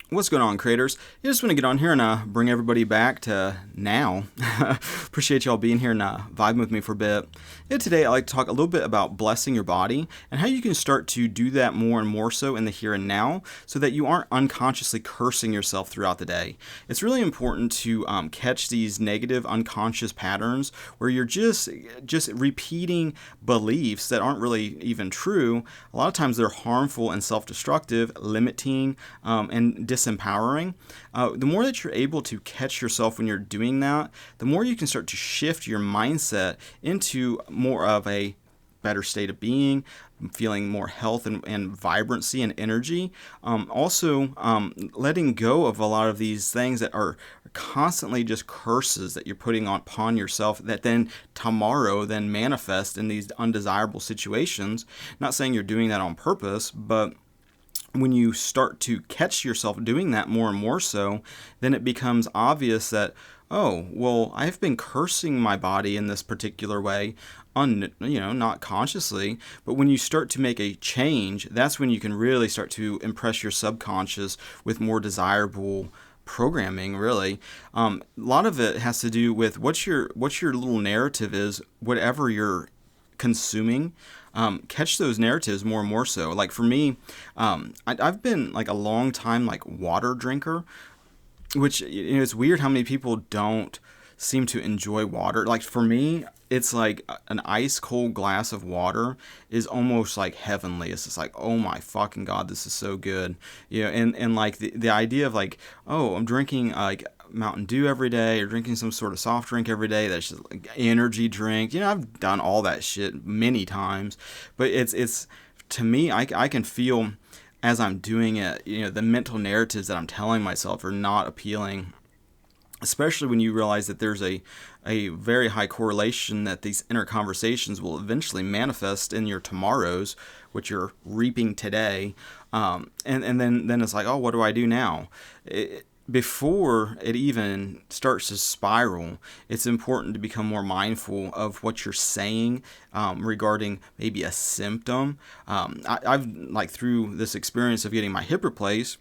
What's going on, creators? I just want to get on here and bring everybody back to now. Appreciate y'all being here and vibing with me for a bit. And today I'd like to talk a little bit about blessing your body and how you can start to do that more and more so in the here and now so that you aren't unconsciously cursing yourself throughout the day. It's really important to catch these negative unconscious patterns where you're just repeating beliefs that aren't really even true. A lot of times they're harmful and self-destructive, limiting, and disempowering. The more that you're able to catch yourself when you're doing that, the more you can start to shift your mindset into more of a better state of being, feeling more health and vibrancy and energy. Also, letting go of a lot of these things that are constantly just curses that you're putting upon yourself that then tomorrow then manifest in these undesirable situations. Not saying you're doing that on purpose, but when you start to catch yourself doing that more and more so, then it becomes obvious that, oh, well, I've been cursing my body in this particular way, not consciously. But when you start to make a change, that's when you can really start to impress your subconscious with more desirable programming. Really, a lot of it has to do with what your little narrative is, whatever you're consuming. Catch those narratives more and more so. Like for me, I've been like a long time like water drinker, which it's weird how many people don't seem to enjoy water. Like for me, it's like an ice cold glass of water is almost like heavenly. It's just like, oh my fucking God, this is so good. And like the idea of like, oh, I'm drinking like Mountain Dew every day or drinking some sort of soft drink every day that's just like energy drink. I've done all that shit many times, but it's to me, I can feel as I'm doing it, the mental narratives that I'm telling myself are not appealing, especially when you realize that there's a very high correlation that these inner conversations will eventually manifest in your tomorrows, which you're reaping today. And then it's like, oh, what do I do now? Before it even starts to spiral, it's important to become more mindful of what you're saying regarding maybe a symptom. I've like through this experience of getting my hip replaced,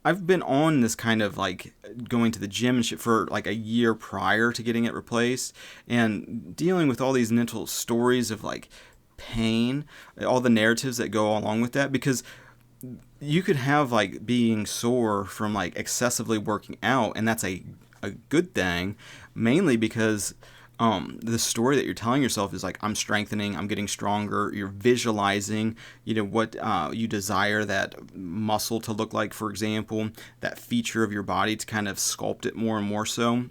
I've been on this kind of like going to the gym and shit for like a year prior to getting it replaced and dealing with all these mental stories of like pain, all the narratives that go along with that, because you could have like being sore from like excessively working out, and that's a good thing, mainly because the story that you're telling yourself is like, I'm strengthening, I'm getting stronger. You're visualizing, what you desire that muscle to look like, for example, that feature of your body to kind of sculpt it more and more so.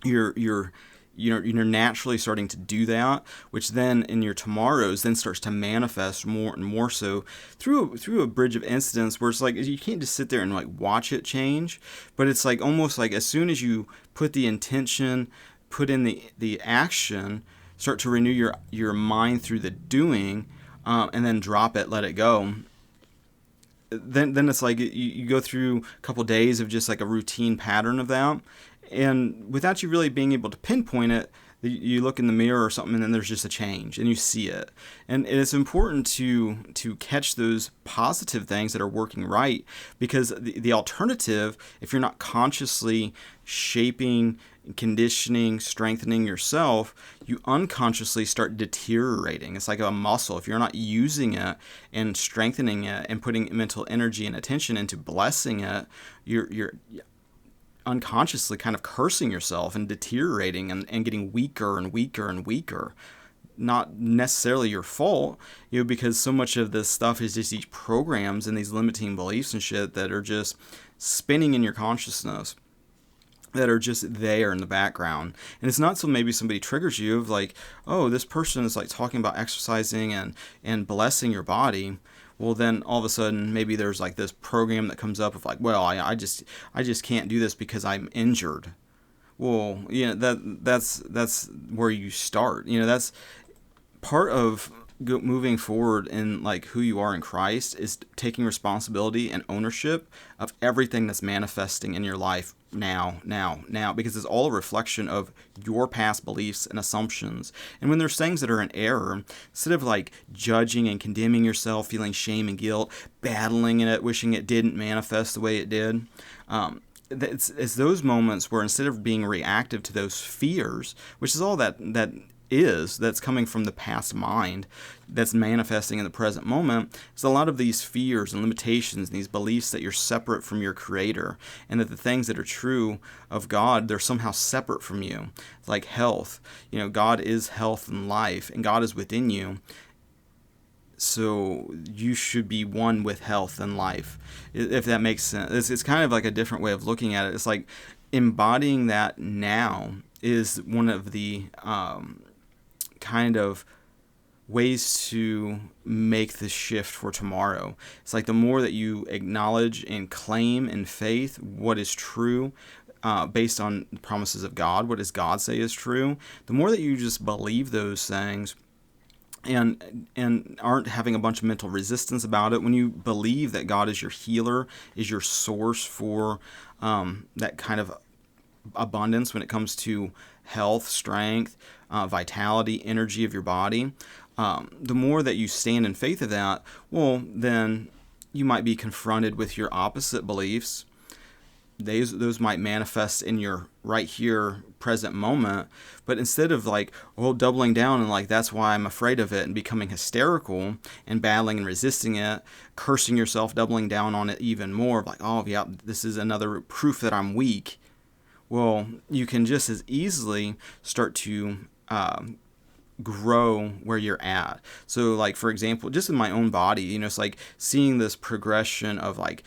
You're naturally starting to do that, which then in your tomorrows then starts to manifest more and more so through a bridge of incidents where it's like you can't just sit there and like watch it change, but it's like almost like as soon as you put the intention, put in the action, start to renew your mind through the doing, and then drop it, let it go. Then it's like you go through a couple days of just like a routine pattern of that, and without you really being able to pinpoint it, you look in the mirror or something and then there's just a change and you see it. And it's important to catch those positive things that are working right, because the alternative, if you're not consciously shaping, conditioning, strengthening yourself, you unconsciously start deteriorating. It's like a muscle. If you're not using it and strengthening it and putting mental energy and attention into blessing it, you're unconsciously kind of cursing yourself and deteriorating and getting weaker and weaker and weaker. Not necessarily your fault, because so much of this stuff is just these programs and these limiting beliefs and shit that are just spinning in your consciousness, that are just there in the background. And it's not till maybe somebody triggers you of like, oh, this person is like talking about exercising and blessing your body. Well, then all of a sudden, maybe there's like this program that comes up of like, well, I just can't do this because I'm injured. Well, that's where you start. That's part of moving forward in like who you are in Christ is taking responsibility and ownership of everything that's manifesting in your life now, because it's all a reflection of your past beliefs and assumptions. And when there's things that are in error, instead of like judging and condemning yourself, feeling shame and guilt, battling in it, wishing it didn't manifest the way it did, it's those moments where instead of being reactive to those fears, which is all that's coming from the past mind that's manifesting in the present moment, is a lot of these fears and limitations and these beliefs that you're separate from your creator, and that the things that are true of God, they're somehow separate from you. Like health, God is health and life, and God is within you. So you should be one with health and life, if that makes sense. It's kind of like a different way of looking at it. It's like embodying that now is one of the kind of ways to make the shift for tomorrow. It's like the more that you acknowledge and claim in faith what is true, based on the promises of God, what does God say is true, the more that you just believe those things and aren't having a bunch of mental resistance about it. When you believe that God is your healer, is your source for that kind of abundance when it comes to health, strength, vitality, energy of your body, the more that you stand in faith of that, well, then you might be confronted with your opposite beliefs. Those might manifest in your right here present moment, but instead of like, doubling down and like, that's why I'm afraid of it, and becoming hysterical and battling and resisting it, cursing yourself, doubling down on it even more, like, oh yeah, this is another proof that I'm weak. Well, you can just as easily start to grow where you're at. So like, for example, just in my own body, it's like seeing this progression of like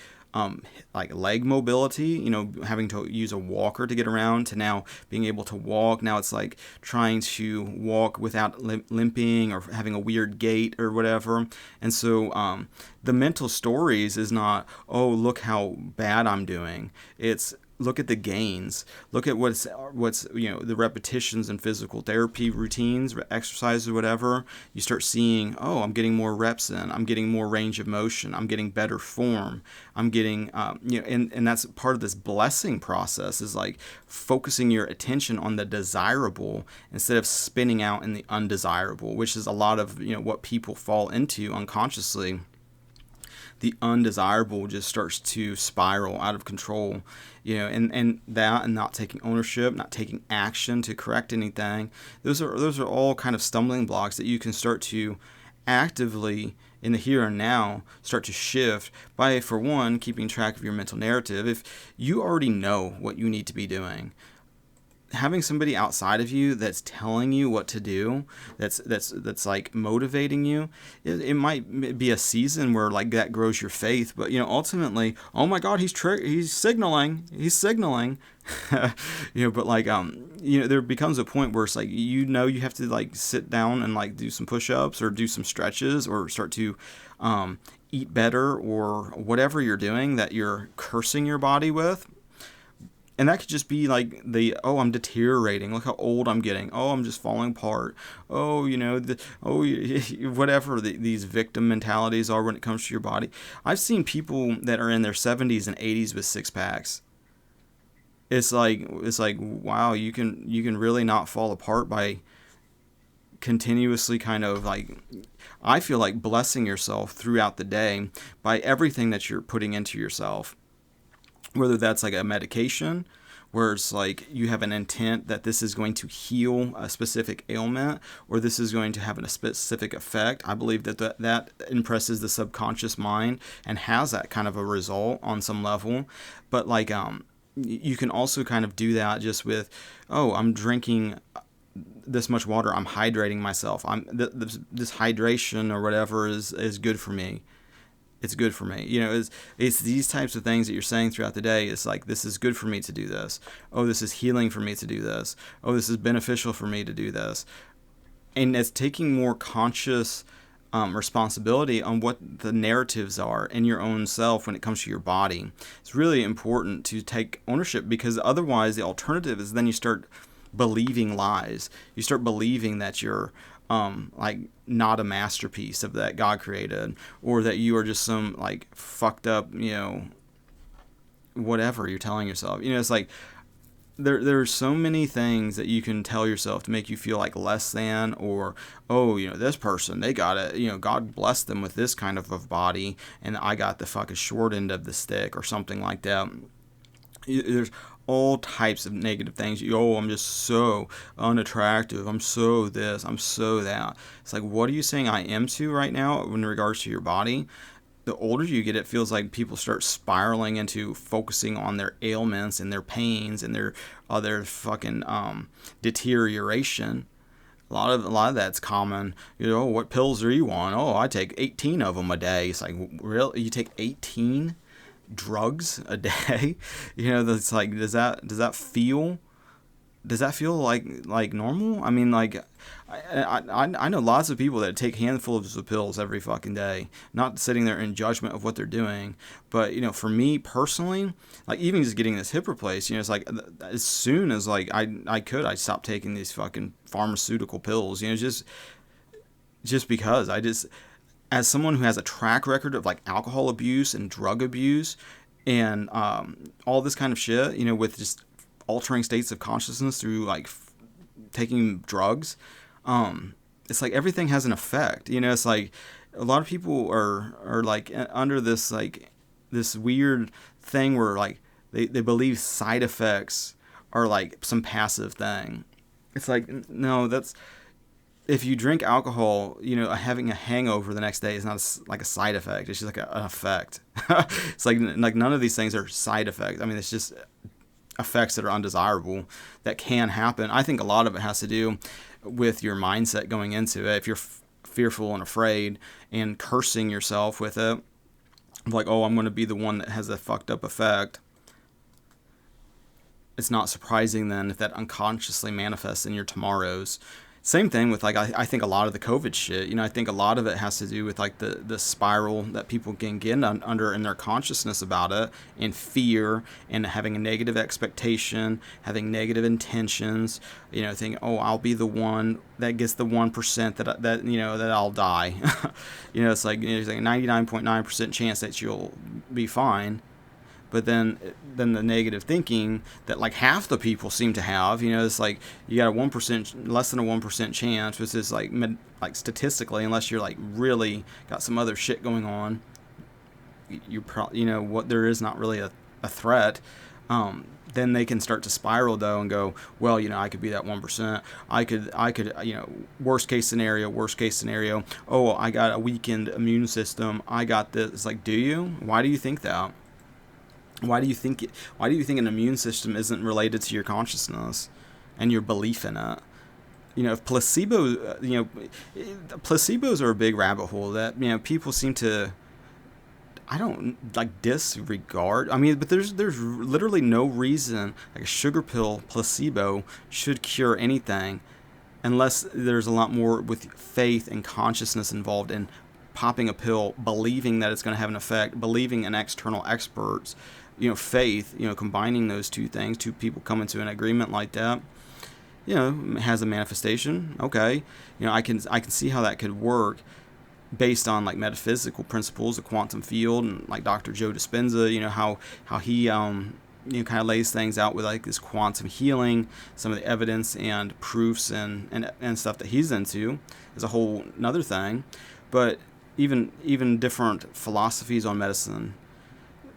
leg mobility, having to use a walker to get around, to now being able to walk. Now it's like trying to walk without limping or having a weird gait or whatever. And so the mental stories is not, oh, look how bad I'm doing. It's, look at the gains. Look at what's the repetitions in physical therapy routines, exercises, whatever. You start seeing, oh, I'm getting more reps in. I'm getting more range of motion. I'm getting better form. I'm getting, and that's part of this blessing process, is like focusing your attention on the desirable instead of spinning out in the undesirable, which is a lot of, what people fall into unconsciously. The undesirable just starts to spiral out of control, and not taking ownership, not taking action to correct anything. Those are all kind of stumbling blocks that you can start to actively, in the here and now, start to shift by, for one, keeping track of your mental narrative. If you already know what you need to be doing, having somebody outside of you that's telling you what to do, that's like motivating you, it might be a season where like that grows your faith, but ultimately, oh my God, he's signaling, but like there becomes a point where it's like, you have to like sit down and like do some push-ups or do some stretches or start to eat better or whatever you're doing that you're cursing your body with. And that could just be like I'm deteriorating. Look how old I'm getting. Oh, I'm just falling apart. Oh, whatever these victim mentalities are when it comes to your body. I've seen people that are in their 70s and 80s with six packs. It's like wow, you can really not fall apart by continuously kind of like, I feel like, blessing yourself throughout the day by everything that you're putting into yourself. Whether that's like a medication, where it's like you have an intent that this is going to heal a specific ailment, or this is going to have a specific effect. I believe that impresses the subconscious mind and has that kind of a result on some level. But like you can also kind of do that just with, oh, I'm drinking this much water, I'm hydrating myself. This hydration or whatever is good for me. It's good for me. It's these types of things that you're saying throughout the day. It's like, this is good for me to do this. Oh, this is healing for me to do this. Oh, this is beneficial for me to do this. And it's taking more conscious responsibility on what the narratives are in your own self when it comes to your body. It's really important to take ownership, because otherwise the alternative is then you start believing lies. You start believing that you're like not a masterpiece of that God created, or that you are just some like fucked up, whatever you're telling yourself. It's like there are so many things that you can tell yourself to make you feel like less than, or this person, they got it, God blessed them with this kind of a body and I got the fucking short end of the stick, or something like that. There's all types of negative things. I'm just so unattractive, I'm so this, I'm so that. It's like, what are you saying I am to right now in regards to your body? The older you get, it feels like people start spiraling into focusing on their ailments and their pains and their other fucking deterioration. A lot of that's common. What pills are you on? I take 18 of them a day. It's like, really? You take 18 drugs a day? That's like, does that feel like normal? I mean, like, I know lots of people that take handfuls of pills every fucking day, not sitting there in judgment of what they're doing. But, for me personally, like, even just getting this hip replaced, it's like, as soon as, like, I stopped taking these fucking pharmaceutical pills, just because as someone who has a track record of, like, alcohol abuse and drug abuse and all this kind of shit, with just altering states of consciousness through, like, taking drugs, it's like everything has an effect. It's like a lot of people are like under this, like, this weird thing where, like, they believe side effects are like some passive thing. It's like, no, that's, if you drink alcohol, having a hangover the next day is not like a side effect. It's just like an effect. It's like none of these things are side effects. I mean, it's just effects that are undesirable that can happen. I think a lot of it has to do with your mindset going into it. If you're fearful and afraid and cursing yourself with it, like, I'm going to be the one that has a fucked up effect, it's not surprising then if that unconsciously manifests in your tomorrows. Same thing with, like, I think a lot of the COVID shit, I think a lot of it has to do with, like, the spiral that people can get under in their consciousness about it, and fear, and having a negative expectation, having negative intentions, thinking, I'll be the one that gets the 1% that I'll die. It's like, there's like a 99.9% chance that you'll be fine. But then the negative thinking that, like, half the people seem to have, it's like you got a 1%, less than a 1% chance, which is like statistically, unless you're like really got some other shit going on, you probably, what, there is not really a threat. Then they can start to spiral though and go, well, I could be that 1%. I could, worst case scenario. I got a weakened immune system. I got this. It's like, do you? Why do you think that? Why do you think an immune system isn't related to your consciousness and your belief in it? If placebos are a big rabbit hole that, people seem to, I don't like, disregard. I mean, but there's literally no reason like a sugar pill placebo should cure anything, unless there's a lot more with faith and consciousness involved in popping a pill, believing that it's going to have an effect, believing in external experts. Faith, combining those two things, two people come into an agreement like that, has a manifestation. Okay. I can see how that could work based on, like, metaphysical principles, the quantum field, and like Dr. Joe Dispenza, how he, kind of lays things out with, like, this quantum healing, some of the evidence and proofs and stuff that he's into is a whole another thing. But even different philosophies on medicine,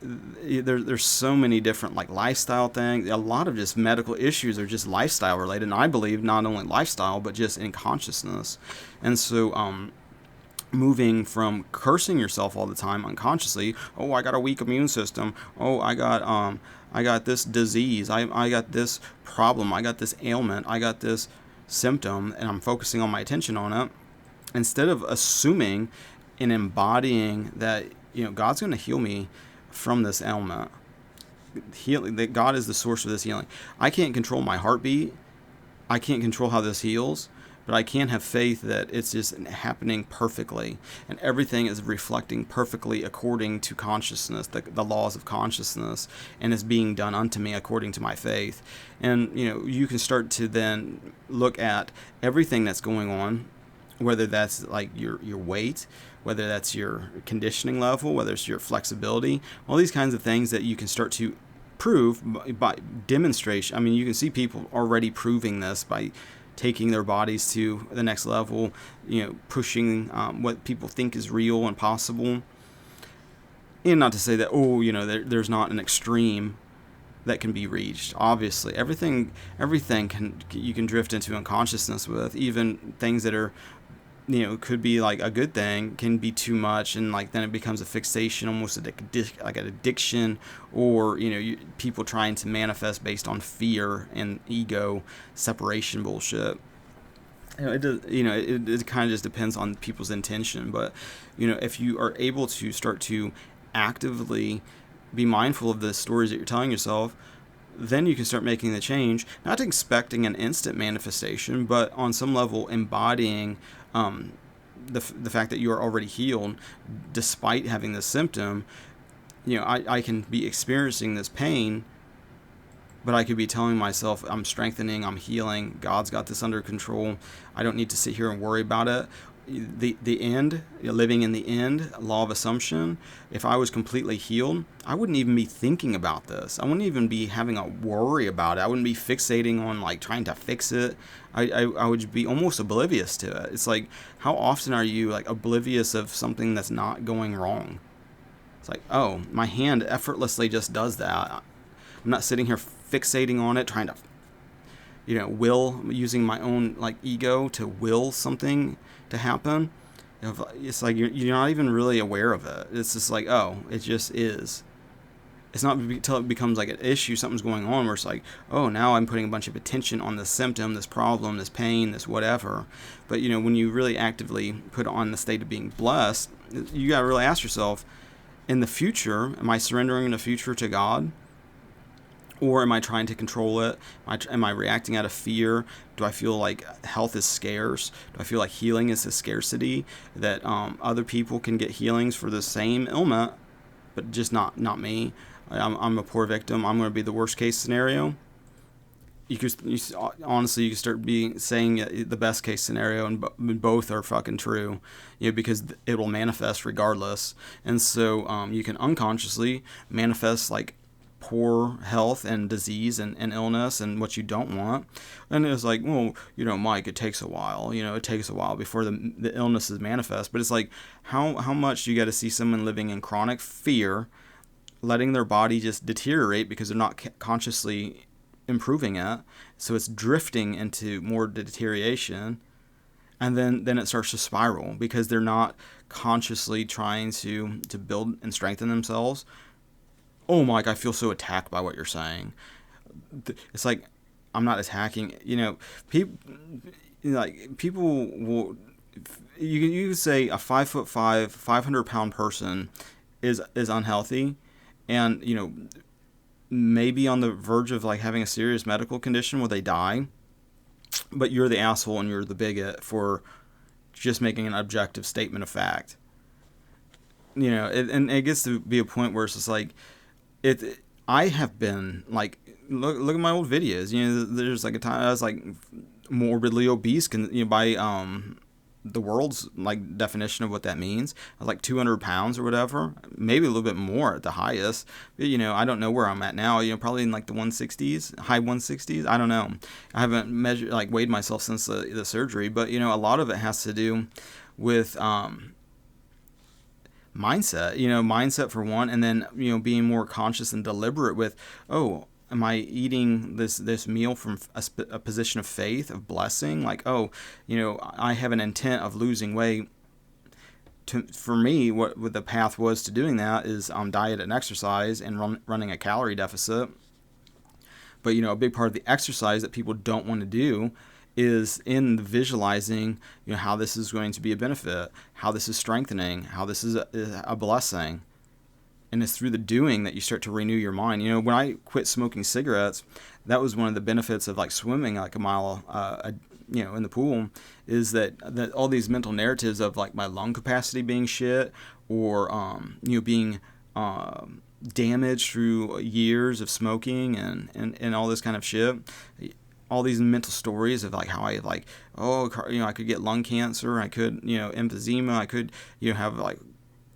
there's so many different, like, lifestyle things. A lot of just medical issues are just lifestyle related, and I believe not only lifestyle but just in consciousness. And so moving from cursing yourself all the time unconsciously, I got a weak immune system, I got this disease, I got this problem, I got this ailment, I got this symptom, and I'm focusing on my attention on it, instead of assuming and embodying that, God's going to heal me from this ailment. Healing, that God is the source of this healing. I can't control my heartbeat. I can't control how this heals, but I can have faith that it's just happening perfectly, and everything is reflecting perfectly according to consciousness, the laws of consciousness, and is being done unto me according to my faith. And you can start to then look at everything that's going on, whether that's like your weight, whether that's your conditioning level, whether it's your flexibility, all these kinds of things that you can start to prove by demonstration. I mean, you can see people already proving this by taking their bodies to the next level, pushing what people think is real and possible. And not to say that, there's not an extreme that can be reached. Obviously, everything you can drift into unconsciousness with, even things that are, could be like a good thing, can be too much, and like then it becomes a fixation, almost like an addiction, or people trying to manifest based on fear and ego separation bullshit. It does, it kind of just depends on people's intention. But if you are able to start to actively be mindful of the stories that you're telling yourself, then you can start making the change, not expecting an instant manifestation, but on some level embodying the fact that you are already healed despite having this symptom. I can be experiencing this pain, but I could be telling myself I'm strengthening, I'm healing, God's got this under control. I don't need to sit here and worry about it. The end, living in the end, law of assumption, if I was completely healed, I wouldn't even be thinking about this. I wouldn't even be having a worry about it. I wouldn't be fixating on like trying to fix it. I would be almost oblivious to it. It's like, how often are you like oblivious of something that's not going wrong? It's like, oh, my hand effortlessly just does that. I'm not sitting here fixating on it, trying to using my own like ego to will something to happen. It's like you're not even really aware of it. It's just like, oh, it just is. It's not until it becomes like an issue, something's going on, where it's like, oh, now I'm putting a bunch of attention on this symptom, this problem, this pain, this whatever. But when you really actively put on the state of being blessed, you gotta really ask yourself, in the future, am I surrendering the future to God? Or am I trying to control it? Am I reacting out of fear? Do I feel like health is scarce? Do I feel like healing is a scarcity? That other people can get healings for the same ailment, but just not me? I'm a poor victim. I'm going to be the worst case scenario. Honestly, you could start saying the best case scenario, and both are fucking true, because it will manifest regardless. And so you can unconsciously manifest like poor health and disease and illness and what you don't want. And it's like, well, Mike, it takes a while. It takes a while before the illnesses manifest. But it's like, how much you got to see someone living in chronic fear, letting their body just deteriorate because they're not consciously improving it, so it's drifting into more deterioration, and then it starts to spiral because they're not consciously trying to build and strengthen themselves. Oh, Mike, I feel so attacked by what you're saying. It's like, I'm not attacking. People will. You could say a 5'5", 500-pound person is unhealthy, and maybe on the verge of like having a serious medical condition where they die. But you're the asshole and you're the bigot for just making an objective statement of fact. And it gets to be a point where it's just like, I have been like, look at my old videos. There's like a time I was like morbidly obese, by the world's like definition of what that means. I was like 200 pounds or whatever, maybe a little bit more at the highest. But, I don't know where I'm at now. Probably in like the 160s, high 160s. I don't know. I haven't weighed myself since the surgery. But a lot of it has to do with mindset for one, and then being more conscious and deliberate with, oh, am I eating this meal from a position of faith, of blessing? Like, oh, I have an intent of losing weight. For me, what the path was to doing that is diet and exercise and running a calorie deficit. But a big part of the exercise that people don't want to do is in visualizing, how this is going to be a benefit, how this is strengthening, how this is a blessing. And it's through the doing that you start to renew your mind. When I quit smoking cigarettes, that was one of the benefits of like swimming like a mile in the pool, is that all these mental narratives of like my lung capacity being shit, or being damaged through years of smoking and all this kind of shit. All these mental stories of like how I like, I could get lung cancer, I could, emphysema, I could, have like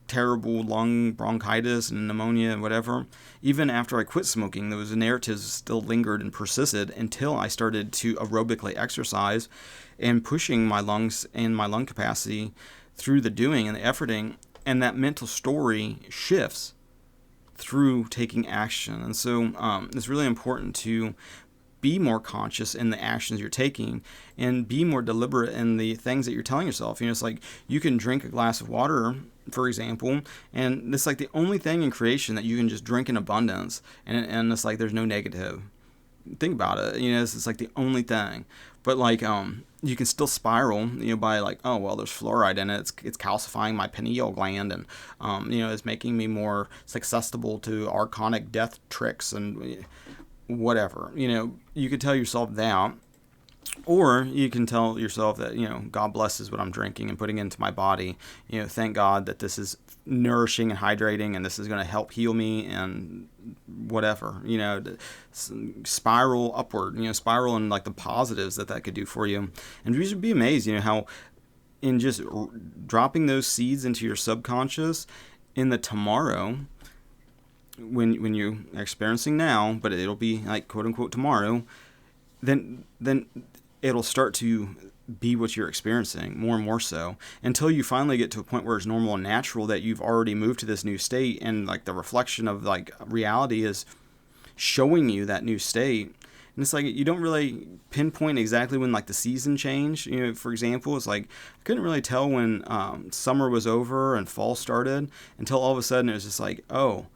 terrible lung bronchitis and pneumonia and whatever. Even after I quit smoking, those narratives still lingered and persisted until I started to aerobically exercise and pushing my lungs and my lung capacity through the doing and the efforting, and that mental story shifts through taking action. And so it's really important to be more conscious in the actions you're taking and be more deliberate in the things that you're telling yourself. It's like you can drink a glass of water, for example, and it's like the only thing in creation that you can just drink in abundance, and it's like there's no negative. Think about it. It's like the only thing. But like you can still spiral, by like, oh well, there's fluoride in it. It's calcifying my pineal gland, and it's making me more susceptible to archonic death tricks and whatever. You could tell yourself that, or you can tell yourself that God blesses what I'm drinking and putting into my body. Thank God that this is nourishing and hydrating, and this is going to help heal me, and whatever. Spiral upward. Spiral in like the positives that could do for you, and you should be amazed. How in just dropping those seeds into your subconscious in the tomorrow. When you're experiencing now, but it'll be like quote unquote tomorrow, then it'll start to be what you're experiencing more and more so, until you finally get to a point where it's normal and natural, that you've already moved to this new state, and like the reflection of like reality is showing you that new state. And it's like you don't really pinpoint exactly when like the season changed. For example, it's like I couldn't really tell when summer was over and fall started, until all of a sudden it was just like, oh,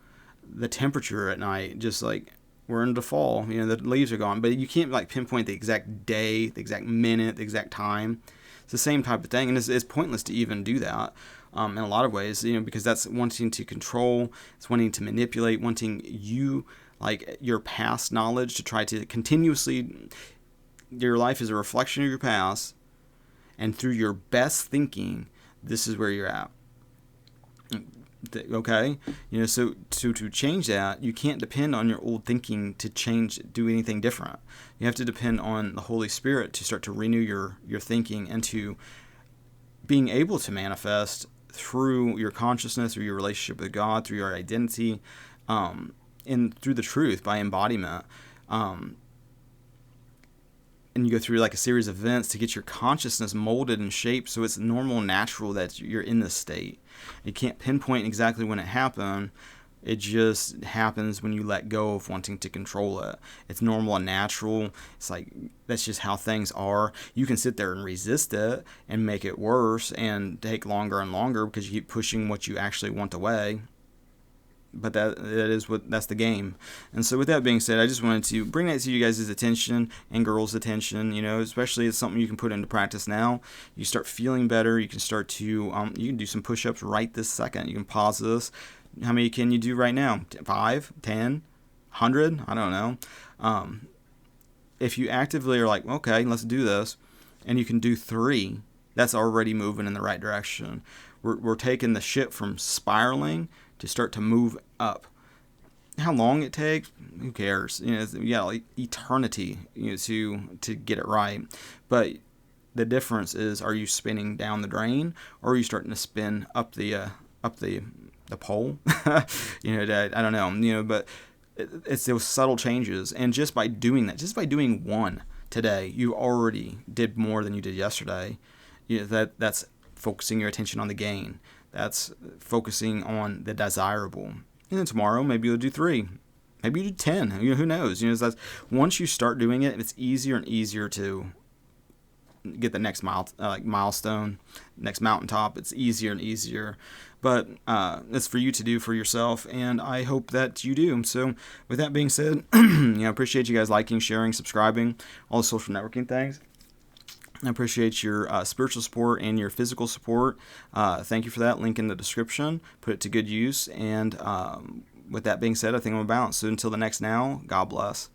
the temperature at night, just like we're into fall, the leaves are gone, but you can't like pinpoint the exact day, the exact minute, the exact time. It's the same type of thing, and it's pointless to even do that in a lot of ways, because that's wanting to control, it's wanting to manipulate, wanting you, like your past knowledge, to try to continuously, your life is a reflection of your past, and through your best thinking, this is where you're at. Okay, so to change that, you can't depend on your old thinking to do anything different. You have to depend on the Holy Spirit to start to renew your thinking, and to being able to manifest through your consciousness, through your relationship with God, through your identity, and through the truth by embodiment. And you go through like a series of events to get your consciousness molded and shaped so it's normal and natural that you're in this state. You can't pinpoint exactly when it happened. It just happens when you let go of wanting to control it. It's normal and natural. It's like that's just how things are. You can sit there and resist it and make it worse and take longer and longer because you keep pushing what you actually want away. But that's the game. And so with that being said, I just wanted to bring that to you guys' attention and girls' attention, especially it's something you can put into practice now. You start feeling better. You can start to, you can do some push-ups right this second. You can pause this. How many can you do right now? 5, 10, 100? I don't know. If you actively are like, okay, let's do this, and you can do 3, that's already moving in the right direction. We're taking the ship from spiraling to start to move up. How long it takes, who cares? Like eternity, to get it right. But the difference is, are you spinning down the drain, or are you starting to spin up the pole? I don't know. But it's those subtle changes, and just by doing that, just by doing one today, you already did more than you did yesterday. That's focusing your attention on the gain. That's focusing on the desirable. And then tomorrow, maybe you'll do 3. Maybe you do 10. Who knows? That's, once you start doing it, it's easier and easier to get the next milestone, next mountaintop. It's easier and easier. But it's for you to do for yourself, and I hope that you do. So with that being said, I appreciate you guys liking, sharing, subscribing, all the social networking things. I appreciate your spiritual support and your physical support. Thank you for that. Link in the description. Put it to good use. And with that being said, I think I'm about. So until the next now, God bless.